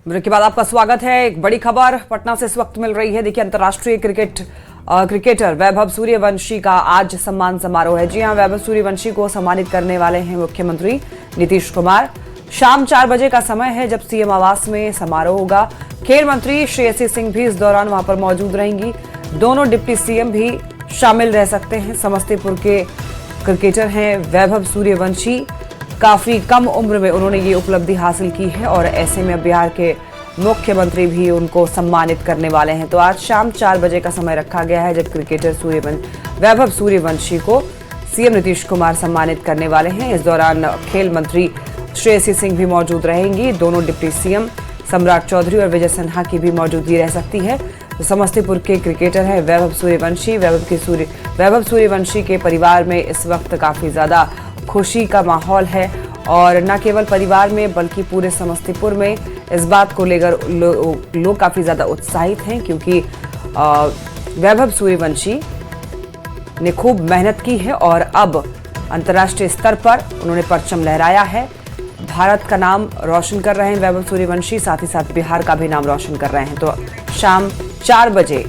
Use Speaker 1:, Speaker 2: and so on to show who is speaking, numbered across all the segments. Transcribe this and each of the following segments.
Speaker 1: Break के बाद आपका स्वागत है। एक बड़ी खबर पटना से इस वक्त मिल रही है। देखिए, अंतर्राष्ट्रीय क्रिकेटर वैभव सूर्यवंशी का आज सम्मान समारोह है। जी हां, वैभव सूर्यवंशी को सम्मानित करने वाले हैं मुख्यमंत्री नीतीश कुमार। शाम 4 बजे का समय है जब सीएम आवास में समारोह होगा। खेल मंत्री श्रेयसी सिंह भी इस दौरान वहां पर मौजूद रहेंगी। दोनों डिप्टी सीएम भी शामिल रह सकते हैं। समस्तीपुर के क्रिकेटर हैं वैभव सूर्यवंशी। काफी कम उम्र में उन्होंने ये उपलब्धि हासिल की है और ऐसे में बिहार के मुख्यमंत्री भी उनको सम्मानित करने वाले हैं। तो आज शाम 4 बजे का समय रखा गया है जब क्रिकेटर वैभव सूर्यवंशी को सीएम नीतीश कुमार सम्मानित करने वाले हैं। इस दौरान खेल मंत्री श्रेयसी सिंह भी मौजूद रहेंगी। दोनों डिप्टी सीएम सम्राट चौधरी और विजय सिन्हा की भी मौजूदगी रह सकती है। तो समस्तीपुर के क्रिकेटर है वैभव सूर्यवंशी। वैभव सूर्यवंशी के परिवार में इस वक्त काफी ज्यादा खुशी का माहौल है और न केवल परिवार में बल्कि पूरे समस्तीपुर में इस बात को लेकर लोग काफी ज्यादा उत्साहित हैं, क्योंकि वैभव सूर्यवंशी ने खूब मेहनत की है और अब अंतर्राष्ट्रीय स्तर पर उन्होंने परचम लहराया है। भारत का नाम रोशन कर रहे हैं वैभव सूर्यवंशी, साथ ही साथ बिहार का भी नाम रोशन कर रहे हैं। तो शाम 4 बजे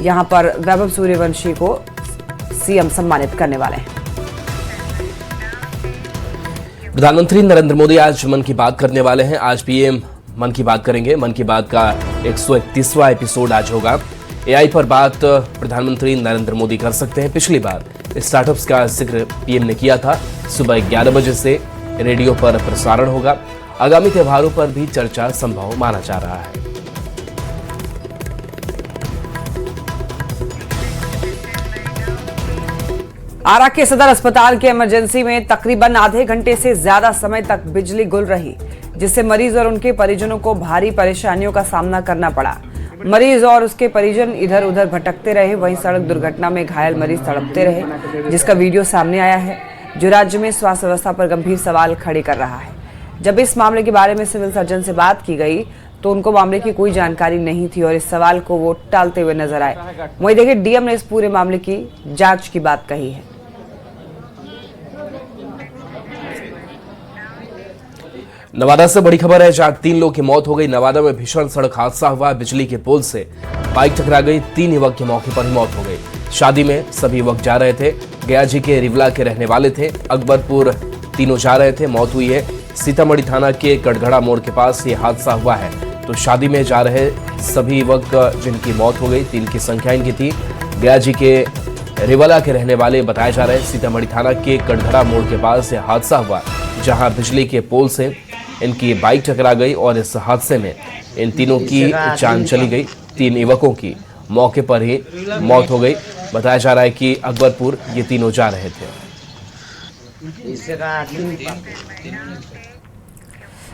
Speaker 1: यहां पर वैभव सूर्यवंशी को सीएम सम्मानित करने वाले हैं।
Speaker 2: प्रधानमंत्री नरेंद्र मोदी आज मन की बात करने वाले हैं। आज पीएम मन की बात करेंगे। मन की बात का 131वां एपिसोड आज होगा। एआई पर बात प्रधानमंत्री नरेंद्र मोदी कर सकते हैं। पिछली बार स्टार्टअप्स का जिक्र पीएम ने किया था। सुबह 11 बजे से रेडियो पर प्रसारण होगा। आगामी त्योहारों पर भी चर्चा संभव माना जा रहा है।
Speaker 1: आरा के सदर अस्पताल के इमरजेंसी में तकरीबन आधे घंटे से ज्यादा समय तक बिजली गुल रही, जिससे मरीज और उनके परिजनों को भारी परेशानियों का सामना करना पड़ा। मरीज और उसके परिजन इधर उधर भटकते रहे। वहीं सड़क दुर्घटना में घायल मरीज तड़पते रहे, जिसका वीडियो सामने आया है, जो राज्य में स्वास्थ्य व्यवस्था पर गंभीर सवाल खड़े कर रहा है। जब इस मामले के बारे में सिविल सर्जन से बात की गई तो उनको मामले की कोई जानकारी नहीं थी और इस सवाल को वो टालते हुए नजर आए। वहीं देखिए, डीएम ने इस पूरे मामले की जांच की बात कही है।
Speaker 2: नवादा से बड़ी खबर है, जहां 3 लोगों की मौत हो गई। नवादा में भीषण सड़क हादसा हुआ। बिजली के पोल से बाइक टकरा गई। 3 युवक की मौके पर ही मौत हो गई। शादी में सभी युवक जा रहे थे। गया जी के रिवला के रहने वाले थे। अकबरपुर तीनों जा रहे थे। मौत हुई है सीतामढ़ी थाना के कटघड़ा मोड़ के पास ये हादसा हुआ है। तो शादी में जा रहे सभी युवक जिनकी मौत हो गई, 3 की संख्या इनकी थी। गया जी के रिवला के रहने वाले बताए जा रहे हैं। सीतामढ़ी थाना के कटघड़ा मोड़ के पास ये हादसा हुआ, जहां बिजली के पोल से इनकी बाइक टकरा गई और इस हादसे में इन तीनों की जान चली गई। 3 युवकों की मौके पर ही मौत हो गई। बताया जा रहा है कि अकबरपुर ये तीनों जा रहे थे।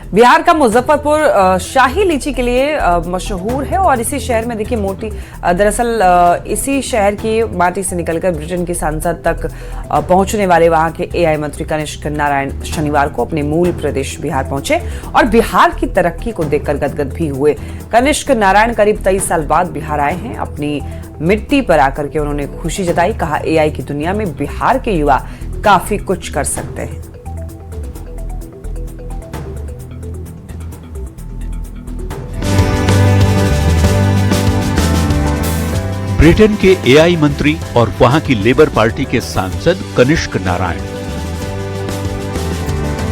Speaker 1: बिहार का मुजफ्फरपुर शाही लीची के लिए मशहूर है और इसी शहर में देखिए दरअसल इसी शहर की माटी से निकलकर ब्रिटेन की सांसद तक पहुंचने वाले वहां के एआई मंत्री कनिष्क नारायण शनिवार को अपने मूल प्रदेश बिहार पहुंचे और बिहार की तरक्की को देखकर गदगद भी हुए। कनिष्क नारायण करीब 23 साल बाद बिहार आए हैं। अपनी मिट्टी पर आकर के उन्होंने खुशी जताई। कहा, एआई की दुनिया में बिहार के युवा काफी कुछ कर सकते हैं।
Speaker 3: ब्रिटेन के एआई मंत्री और वहां की लेबर पार्टी के सांसद कनिष्क नारायण।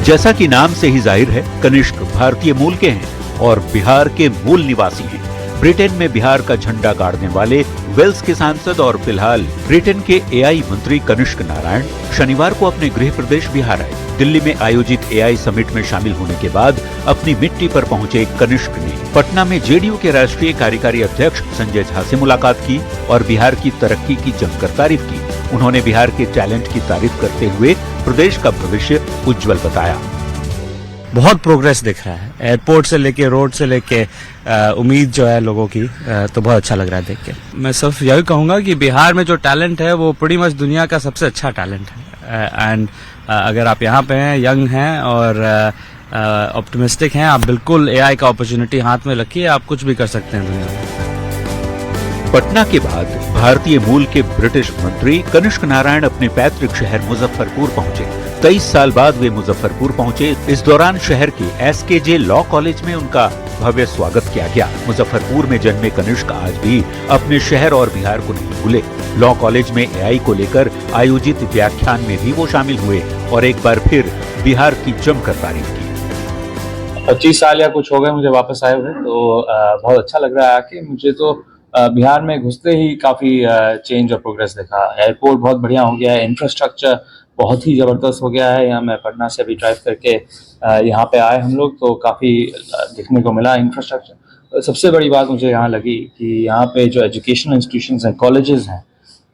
Speaker 3: जैसा कि नाम से ही जाहिर है, कनिष्क भारतीय मूल के हैं और बिहार के मूल निवासी हैं। ब्रिटेन में बिहार का झंडा गाड़ने वाले वेल्स के सांसद और फिलहाल ब्रिटेन के एआई मंत्री कनिष्क नारायण शनिवार को अपने गृह प्रदेश बिहार आए। दिल्ली में आयोजित एआई समिट में शामिल होने के बाद अपनी मिट्टी पर पहुंचे कनिष्क ने पटना में जेडीयू के राष्ट्रीय कार्यकारी अध्यक्ष संजय झा से मुलाकात की और बिहार की तरक्की की जमकर तारीफ की। उन्होंने बिहार के टैलेंट की तारीफ करते हुए प्रदेश का भविष्य उज्जवल बताया।
Speaker 4: बहुत प्रोग्रेस दिख रहा है, एयरपोर्ट से लेके रोड से लेके उम्मीद जो है लोगों की, तो बहुत अच्छा लग रहा है देख के। मैं सिर्फ यही कहूंगा कि बिहार में जो टैलेंट है वो प्रीटी मच दुनिया का सबसे अच्छा टैलेंट है। एंड अगर आप यहाँ पे हैं, यंग हैं और ऑप्टिमिस्टिक हैं, आप बिल्कुल एआई का अपॉर्चुनिटी हाथ में रखिए, आप कुछ भी कर सकते हैं दुनिया में।
Speaker 3: पटना के बाद भारतीय मूल के ब्रिटिश मंत्री कनिष्क नारायण अपने पैतृक शहर मुजफ्फरपुर पहुंचे। 23 साल बाद वे मुजफ्फरपुर पहुंचे। इस दौरान शहर के SKJ लॉ कॉलेज में उनका भव्य स्वागत किया गया। मुजफ्फरपुर में जन्मे कनिष्क आज भी अपने शहर और बिहार को नहीं भूले। लॉ कॉलेज में AI को लेकर आयोजित व्याख्यान में भी वो शामिल हुए और एक बार फिर बिहार की जमकर तारीफ की।
Speaker 5: 25 साल या कुछ हो गए मुझे वापस आए हुए, तो बहुत अच्छा लग रहा है आके। मुझे तो बिहार में घुसते ही काफ़ी चेंज और प्रोग्रेस देखा। एयरपोर्ट बहुत बढ़िया हो गया है, इंफ्रास्ट्रक्चर बहुत ही ज़बरदस्त हो गया है। यहाँ मैं पटना से अभी ड्राइव करके यहाँ पे आए हम लोग, तो काफ़ी देखने को मिला इंफ्रास्ट्रक्चर। सबसे बड़ी बात मुझे यहाँ लगी कि यहाँ पे जो एजुकेशनल इंस्टीट्यूशंस हैं, कॉलेजेस हैं,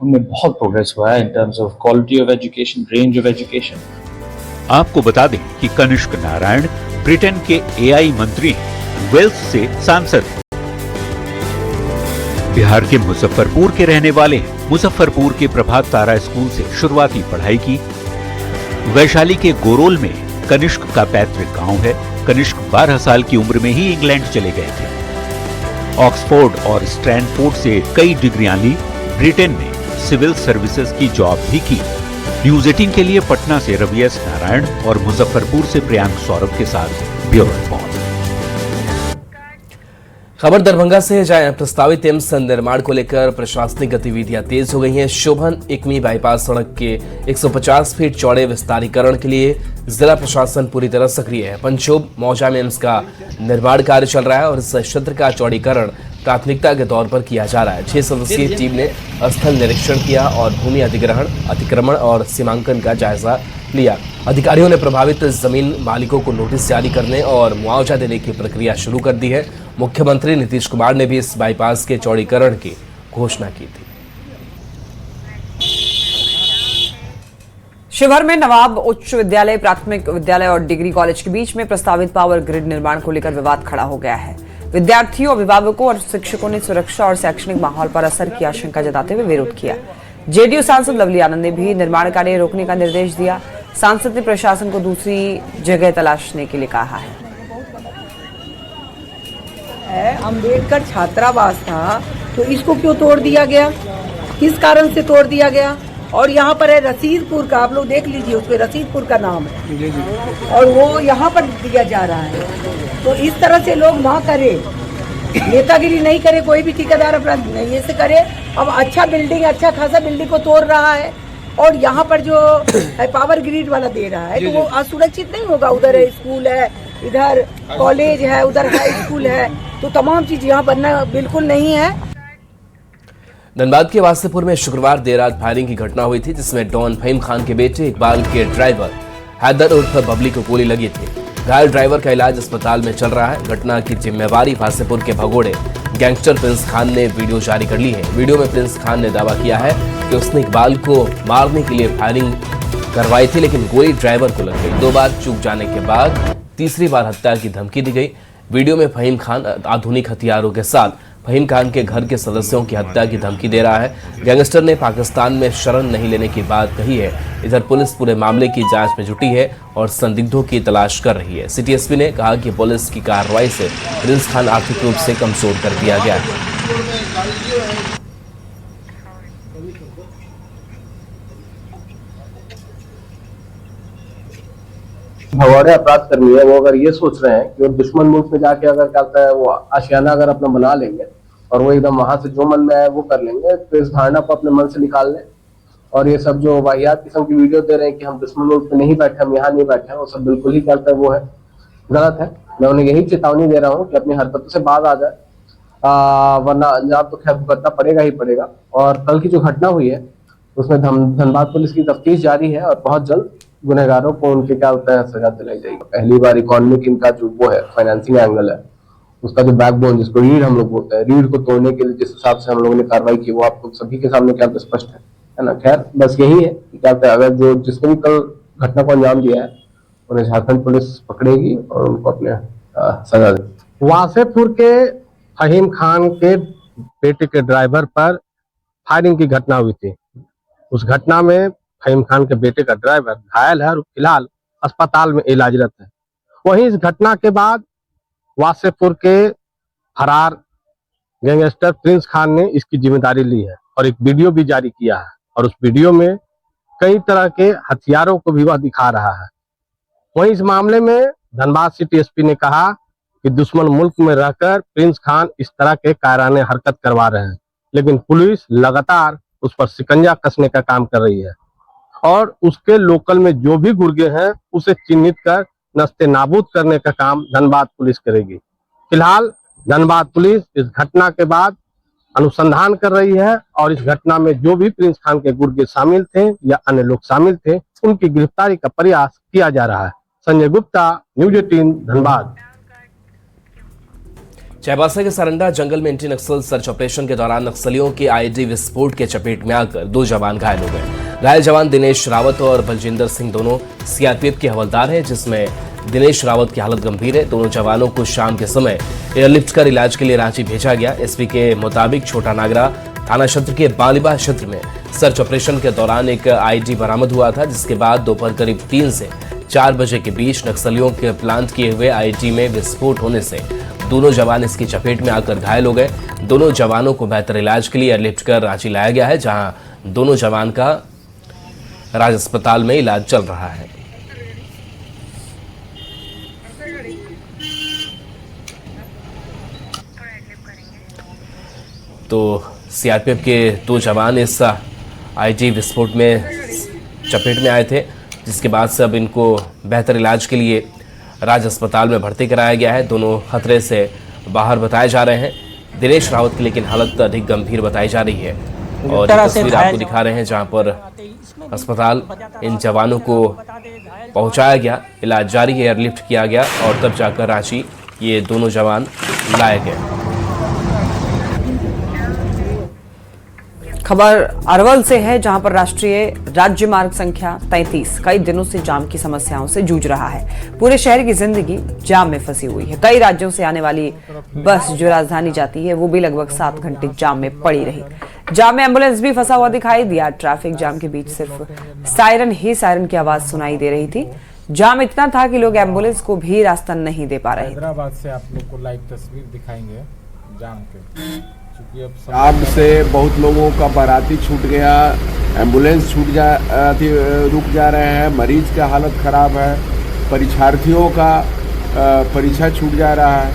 Speaker 5: उनमें बहुत प्रोग्रेस हुआ है in terms of quality of education, range of education.
Speaker 3: आपको बता दें कि कनिष्क नारायण ब्रिटेन के AI मंत्री हैं, वेल्स से सांसद हैं। बिहार के मुजफ्फरपुर के रहने वाले हैं। मुजफ्फरपुर के प्रभात तारा स्कूल से शुरुआती पढ़ाई की। वैशाली के गोरोल में कनिष्क का पैतृक गांव है। कनिष्क 12 साल की उम्र में ही इंग्लैंड चले गए थे। ऑक्सफोर्ड और स्टैनफोर्ड से कई डिग्रियां ली। ब्रिटेन में सिविल सर्विसेज की जॉब भी की। न्यूज 18 के लिए पटना से रवि एस नारायण और मुजफ्फरपुर से प्रियांक सौरभ के साथ ब्यूरो रिपोर्ट।
Speaker 2: खबर दरभंगा से जहां प्रस्तावित एम्स निर्माण को लेकर प्रशासनिक गतिविधियां तेज हो गई हैं। शोभन एकमी बाईपास सड़क के 150 फीट चौड़े विस्तारीकरण के लिए जिला प्रशासन पूरी तरह सक्रिय है। पंचोब मौजा में एम्स का निर्माण कार्य चल रहा है और इस क्षेत्र का चौड़ीकरण प्राथमिकता के तौर पर किया जा रहा है। 6 सदस्यीय टीम ने स्थल निरीक्षण किया और भूमि अतिक्रमण और सीमांकन का जायजा लिया। अधिकारियों ने प्रभावित जमीन मालिकों को नोटिस जारी करने और मुआवजा देने की प्रक्रिया शुरू कर दी है। मुख्यमंत्री नीतीश कुमार ने भी इस बाईपास के चौड़ीकरण की घोषणा की थी।
Speaker 1: शिवहर में नवाब उच्च विद्यालय, प्राथमिक विद्यालय और डिग्री कॉलेज के बीच में प्रस्तावित पावर ग्रिड निर्माण को लेकर विवाद खड़ा हो गया है। विद्यार्थियों, अभिभावकों और शिक्षकों ने सुरक्षा और शैक्षणिक माहौल पर असर की आशंका जताते हुए विरोध किया। जेडीयू सांसद लवली आनंद ने भी निर्माण कार्य रोकने का निर्देश दिया। सांसद ने प्रशासन को दूसरी जगह तलाशने के लिए कहा है।
Speaker 6: अम्बेडकर छात्रावास था, तो इसको क्यों तोड़ दिया गया, किस कारण से तोड़ दिया गया? और यहाँ पर है रसीदपुर का, आप लोग देख लीजिए, उस पर रसीदपुर का नाम है और वो यहाँ पर दिया जा रहा है। तो इस तरह से लोग ना करे, नेतागिरी नहीं करे, कोई भी ठेकेदार अपना नहीं ऐसे करे। अब अच्छा बिल्डिंग, अच्छा खासा बिल्डिंग को तोड़ रहा है और यहाँ पर जो पावर ग्रिड वाला दे रहा है, तो वो असुरक्षित नहीं होगा। उधर स्कूल है, इधर कॉलेज है, उधर हाई स्कूल है, तो तमाम चीज यहाँ बनना बिल्कुल नहीं है।
Speaker 2: धनबाद के वासेपुर में शुक्रवार देर रात फायरिंग की घटना हुई थी, जिसमें डॉन फहीम खान के बेटे इकबाल के ड्राइवर हैदर उर्फ बबली को गोली लगी थी। घायल ड्राइवर का इलाज अस्पताल में चल रहा है। घटना की जिम्मेवारी वासेपुर के भगोड़े गैंगस्टर प्रिंस खान ने वीडियो जारी कर ली है। वीडियो में प्रिंस खान ने दावा किया है कि उसने इकबाल को मारने के लिए फायरिंग करवाई थी, लेकिन गोली ड्राइवर को लग गई। 2 बार चूक जाने के बाद तीसरी बार हत्या की धमकी दी गई। वीडियो में फहीम खान आधुनिक हथियारों के साथ फहीम खान के घर के सदस्यों की हत्या की धमकी दे रहा है। गैंगस्टर ने पाकिस्तान में शरण नहीं लेने की बात कही है। इधर पुलिस पूरे मामले की जांच में जुटी है और संदिग्धों की तलाश कर रही है। सिटी एसपी ने कहा कि पुलिस की कार्रवाई से प्रिंस खान आर्थिक रूप से कमजोर कर दिया गया है।
Speaker 7: भगोड़े अपराध कर्मी है, वो अगर ये सोच रहे हैं कि वो दुश्मन मुल्क में जाके अगर क्या होता है वो आशियाना अगर अपना बना लेंगे और वो एकदम वहां से जो मन में आए वो कर लेंगे, तो इस धारणा को अपने मन से निकाल लें। और ये सब जो वाहियात किस्म की वीडियो दे रहे हैं कि हम दुश्मन मुल्क में नहीं बैठे, हम यहाँ नहीं बैठे हैं, वो सब बिल्कुल ही क्या होता है वो है गलत है। मैं उन्हें यही चेतावनी दे रहा हूँ कि अपनी हरकतों से बाज आ जाए, वरना अंजाम तो खैर भुगतना पड़ेगा ही पड़ेगा। और कल की जो घटना हुई है उसमें धनबाद पुलिस की तफ्तीश जारी है और बहुत जल्द गुनहगारों को उनके क्या होता है सजा दिलाई जाएगी। पहली बार इकोनॉमिक इनका जो वो है फाइनेंसिंग एंगल है, उसका जो बैकबोन जिसको रीढ़ हम लोग बोलते हैं, रीढ़ को तोड़ने के लिए जिस हिसाब से हम लोगों ने कार्रवाई की वो आप लोग सभी के सामने क्या स्पष्ट है ना। खैर बस यही है कि क्या होता है, अगर जो जिसने भी कल घटना को अंजाम दिया है उन्हें झारखंड पुलिस पकड़ेगी और उनको अपने सजा देगी।
Speaker 8: वासेपुर के फहीम खान के बेटे के ड्राइवर पर फायरिंग की घटना हुई थी। उस घटना में फहीम खान के बेटे का ड्राइवर घायल है और फिलहाल अस्पताल में इलाजरत है। वहीं इस घटना के बाद वासेपुर के फरार गैंगस्टर प्रिंस खान ने इसकी जिम्मेदारी ली है और एक वीडियो भी जारी किया है और उस वीडियो में कई तरह के हथियारों को भी वह दिखा रहा है। वहीं इस मामले में धनबाद सिटी एसपी ने कहा कि दुश्मन मुल्क में रहकर प्रिंस खान इस तरह के कायराने हरकत करवा रहे हैं, लेकिन पुलिस लगातार उस पर शिकंजा कसने का काम कर रही है और उसके लोकल में जो भी गुर्गे हैं उसे चिन्हित कर नस्ते नाबूद करने का काम धनबाद पुलिस करेगी। फिलहाल धनबाद पुलिस इस घटना के बाद अनुसंधान कर रही है और इस घटना में जो भी प्रिंस खान के गुर्गे शामिल थे या अन्य लोग शामिल थे उनकी गिरफ्तारी का प्रयास किया जा रहा है। संजय गुप्ता, न्यूज 18 धनबाद।
Speaker 2: चाईबासा के सरंडा जंगल में एंटी नक्सल सर्च ऑपरेशन के दौरान नक्सलियों के आईडी विस्फोट के चपेट में आकर 2 जवान घायल हो गए। घायल जवान दिनेश रावत और बलजिंदर सिंह दोनों सीआरपीएफ के हवलदार हैं, जिसमें दिनेश रावत की हालत गंभीर है। दोनों जवानों को शाम के समय एयरलिफ्ट कर इलाज के लिए रांची भेजा गया। एसपी के मुताबिक छोटा नागरा थाना क्षेत्र के बालिबा क्षेत्र में सर्च ऑपरेशन के दौरान एक आईडी बरामद हुआ था, जिसके बाद दोपहर करीब 3 से 4 बजे के बीच नक्सलियों के प्लांट किए हुए आईडी में विस्फोट होने से दोनों जवान इसकी चपेट में आकर घायल हो गए। दोनों जवानों को बेहतर इलाज के लिए एयरलिफ्ट कर रांची लाया गया है, जहां दोनों जवान का राज अस्पताल में इलाज चल रहा है। तो सीआरपीएफ के 2 जवान इस आईडी विस्फोट में चपेट में आए थे, जिसके बाद से अब इनको बेहतर इलाज के लिए राज अस्पताल में भर्ती कराया गया है। दोनों खतरे से बाहर बताए जा रहे हैं। दिनेश रावत की लेकिन हालत अधिक गंभीर बताई जा रही है और ये तस्वीर आपको दिखा रहे हैं जहां पर अस्पताल इन जवानों को पहुंचाया गया, इलाज जारी है, एयरलिफ्ट किया गया और तब जाकर रांची ये दोनों जवान लाए गए।
Speaker 1: खबर अरवल से है, जहां पर राष्ट्रीय राज्य मार्ग संख्या 33 कई दिनों से जाम की समस्याओं से जूझ रहा है। पूरे शहर की जिंदगी जाम में फंसी हुई है। कई राज्यों से आने वाली बस जो राजधानी जाती है वो भी लगभग 7 घंटे जाम में पड़ी रही। जाम में एम्बुलेंस भी फंसा हुआ दिखाई दिया। ट्रैफिक जाम के बीच सिर्फ सायरन की आवाज सुनाई दे रही थी। जाम इतना था कि लोग एम्बुलेंस को भी रास्ता नहीं दे पा रहे थे।
Speaker 9: हैदराबाद से आप लोग को लाइव तस्वीर दिखाएंगे जाम के।
Speaker 10: आग से बहुत लोगों का बाराती छूट गया, एम्बुलेंस रुक जा रहे हैं, मरीज का हालत खराब है, परीक्षार्थियों का परीक्षा छूट जा रहा है।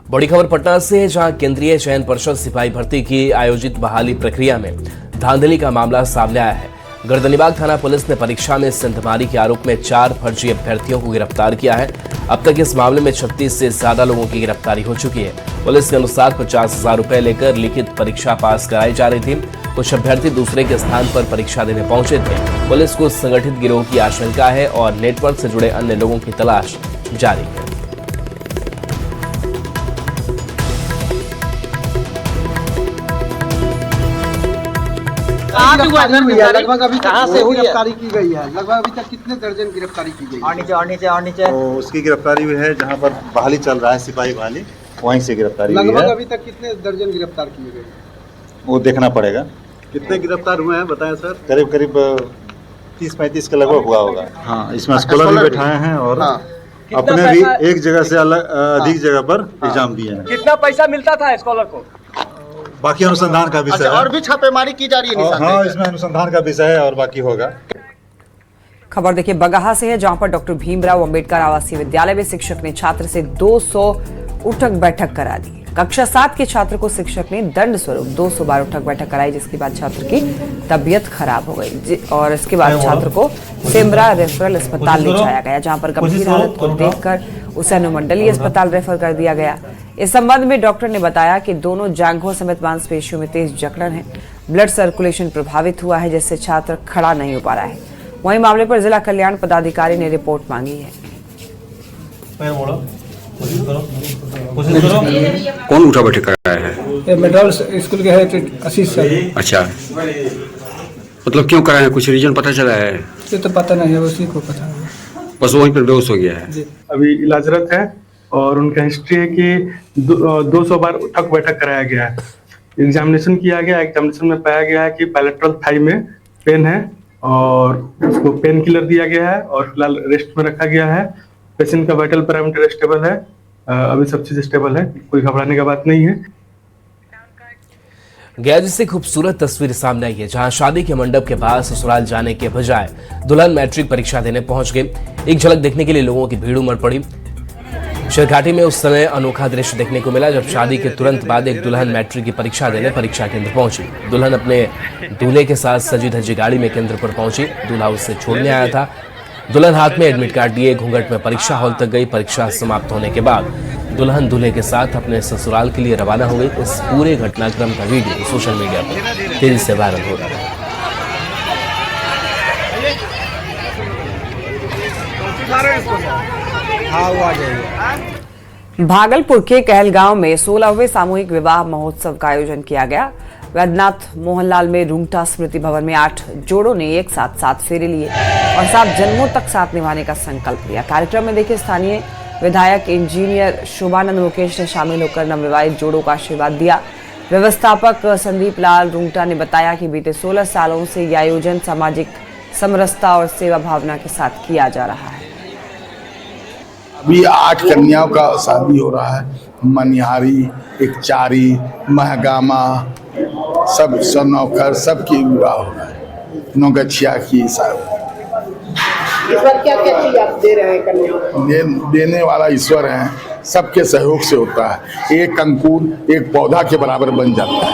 Speaker 2: बड़ी खबर पटना से, जहां केंद्रीय चयन परिषद सिपाही भर्ती की आयोजित बहाली प्रक्रिया में धांधली का मामला सामने आया है। गर्दनीबाग थाना पुलिस ने परीक्षा में सेंधमारी के आरोप में 4 फर्जी अभ्यर्थियों को गिरफ्तार किया है। अब तक इस मामले में 36 से ज्यादा लोगों की गिरफ्तारी हो चुकी है। पुलिस के अनुसार 50,000 रुपए लेकर लिखित परीक्षा पास कराई जा रही थी। कुछ अभ्यर्थी दूसरे के स्थान पर परीक्षा देने पहुंचे थे। पुलिस को संगठित गिरोह की आशंका है और नेटवर्क से जुड़े अन्य लोगों की तलाश जारी है।
Speaker 11: लगभग अभी कहां से हुई गिरफ्तारी की गई है? लगभग अभी तक कितने दर्जन गिरफ्तारी की गई? और नीचे
Speaker 12: तो उसकी गिरफ्तारी हुई है जहां पर बहाली चल रहा है, सिपाही बहाली, वहीं से गिरफ्तारी हुई है।
Speaker 11: लगभग अभी तक कितने दर्जन गिरफ्तार किए गए?
Speaker 12: वो देखना पड़ेगा।
Speaker 11: कितने गिरफ्तार हुए हैं बताएं सर?
Speaker 12: करीब 30-35 के लगभग हुआ होगा। हाँ, इसमें स्कॉलर भी बैठाए हैं और अपने भी एक जगह से अधिक जगह पर एग्जाम दिए हैं।
Speaker 11: कितना पैसा मिलता था स्कॉलर को?
Speaker 12: बाकी अनुसंधान का विषय है।
Speaker 11: और भी छापेमारी की जा रही है?
Speaker 12: हाँ, इसमें अनुसंधान का विषय है और बाकी होगा।
Speaker 1: खबर देखिए बगहा से है, जहां पर डॉक्टर भीमराव अंबेडकर आवासीय विद्यालय में शिक्षक ने छात्र से 200 उठक बैठक करा दी। कक्षा 7 के छात्र को शिक्षक ने दंड स्वरूप 200 बार उठक बैठक कराई, जिसके बाद छात्र की तबीयत खराब हो गई और इसके बाद छात्र को सेमरा रेफरल अस्पताल ले जाया गया, जहां पर गंभीर हालत को देखकर उसे अनुमंडलीय अस्पताल रेफर कर दिया गया। इस संबंध में डॉक्टर ने बताया कि दोनों जांघों समेत मांसपेशियों में तेज जकड़न है, ब्लड सर्कुलेशन प्रभावित हुआ है, जिससे छात्र खड़ा नहीं हो पा रहा है। वहीं मामले पर जिला कल्याण पदाधिकारी ने रिपोर्ट मांगी है।
Speaker 13: कौन उठा बैठक कर रहा है?
Speaker 11: मिडल स्कूल के है आशीष सर।
Speaker 13: अच्छा, मतलब क्यों कराए हैं? कुछ रीजन पता चला है?
Speaker 11: ये तो पता नहीं है, उसी को पता है।
Speaker 13: बस वहीं पर बेहोश हो गया है।
Speaker 14: अभी इलाजरत है और उनका हिस्ट्री है कि 200 बार उठक बैठक कराया गया है। एग्जामिनेशन किया गया, एग्जामिनेशन में पाया गया है कि पैलेटरल थाई में पेन है और उसको पेन किलर दिया गया है और फिलहाल रेस्ट में रखा गया है। पेशेंट का वाइटल पैरामीटर स्टेबल है, अभी सब चीज स्टेबल है, कोई घबराने का बात नहीं है।
Speaker 2: गया से खूबसूरत तस्वीर सामने आई है, जहां शादी के मंडप के पास ससुराल जाने के बजाय दुल्हन मैट्रिक परीक्षा देने पहुंच गए। एक झलक देखने के लिए लोगों की भीड़ उमड़ पड़ी। शेरघाटी में उस समय अनोखा दृश्य देखने को मिला जब शादी के तुरंत बाद एक दुल्हन मैट्रिक की परीक्षा देने परीक्षा केंद्र पहुंची। दुल्हन अपने दूल्हे के साथ सजी धजी गाड़ी में केंद्र पर पहुंची। दूल्हा उससे छोड़ने आया था। दुल्हन हाथ में एडमिट कार्ड लिए घूंघट में परीक्षा हॉल तक गई। परीक्षा समाप्त होने के बाद दुल्हन दूल्हे के साथ अपने ससुराल के लिए रवाना हो गई। इस पूरे घटनाक्रम का वीडियो सोशल मीडिया पर तेजी से वायरल हो रहा है।
Speaker 1: भागलपुर के कहलगांव में 16वें सामूहिक विवाह महोत्सव का आयोजन किया गया। वैद्यनाथ मोहनलाल में रूंगटा स्मृति भवन में 8 जोड़ों ने एक साथ 7 फेरे लिए और 7 जन्मों तक साथ निभाने का संकल्प लिया। कार्यक्रम में देखिए स्थानीय विधायक इंजीनियर शोभानंद मुकेश ने शामिल होकर नवविवाहित जोड़ों का आशीर्वाद दिया। व्यवस्थापक संदीप लाल रूंगटा ने बताया कि बीते 16 सालों से यह आयोजन सामाजिक समरसता और सेवा भावना के साथ किया जा रहा है।
Speaker 15: अभी 8 कन्याओं का शादी हो रहा है। मनिहारी, एकचारी, महगामा, सब सनौकर सबकी विवाह हो रहा है। नौगछिया की सब
Speaker 6: इस बार क्या क्या चीज आप दे रहे हैं कन्याओं को?
Speaker 15: देने वाला ईश्वर है, सबके सहयोग से होता है। एक अंकुर एक पौधा के बराबर बन जाता है।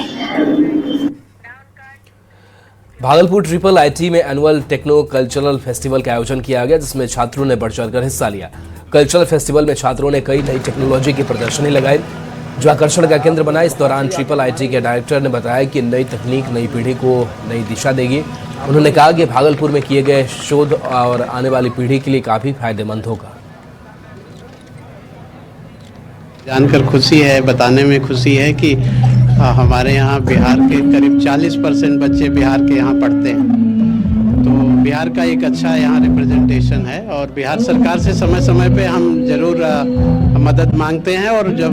Speaker 2: भागलपुर ट्रिपल आईटी में एनुअल टेक्नो कल्चरल फेस्टिवल का आयोजन किया गया, जिसमें छात्रों ने बढ़ चढ़कर हिस्सा लिया। कल्चरल फेस्टिवल में छात्रों ने कई नई टेक्नोलॉजी की प्रदर्शनी लगाई, जो आकर्षण का केंद्र बना। इस दौरान ट्रिपल आईटी के डायरेक्टर ने बताया कि नई तकनीक नई पीढ़ी को नई दिशा देगी। उन्होंने कहा कि भागलपुर में किए गए शोध और आने वाली पीढ़ी के लिए काफी फायदेमंद होगा।
Speaker 16: जानकर खुशी है, बताने में खुशी है कि हमारे यहाँ बिहार के करीब 40% बच्चे बिहार के यहाँ पढ़ते हैं। तो बिहार का एक अच्छा यहाँ रिप्रेजेंटेशन है और बिहार सरकार से समय समय पे हम जरूर मदद मांगते हैं और जब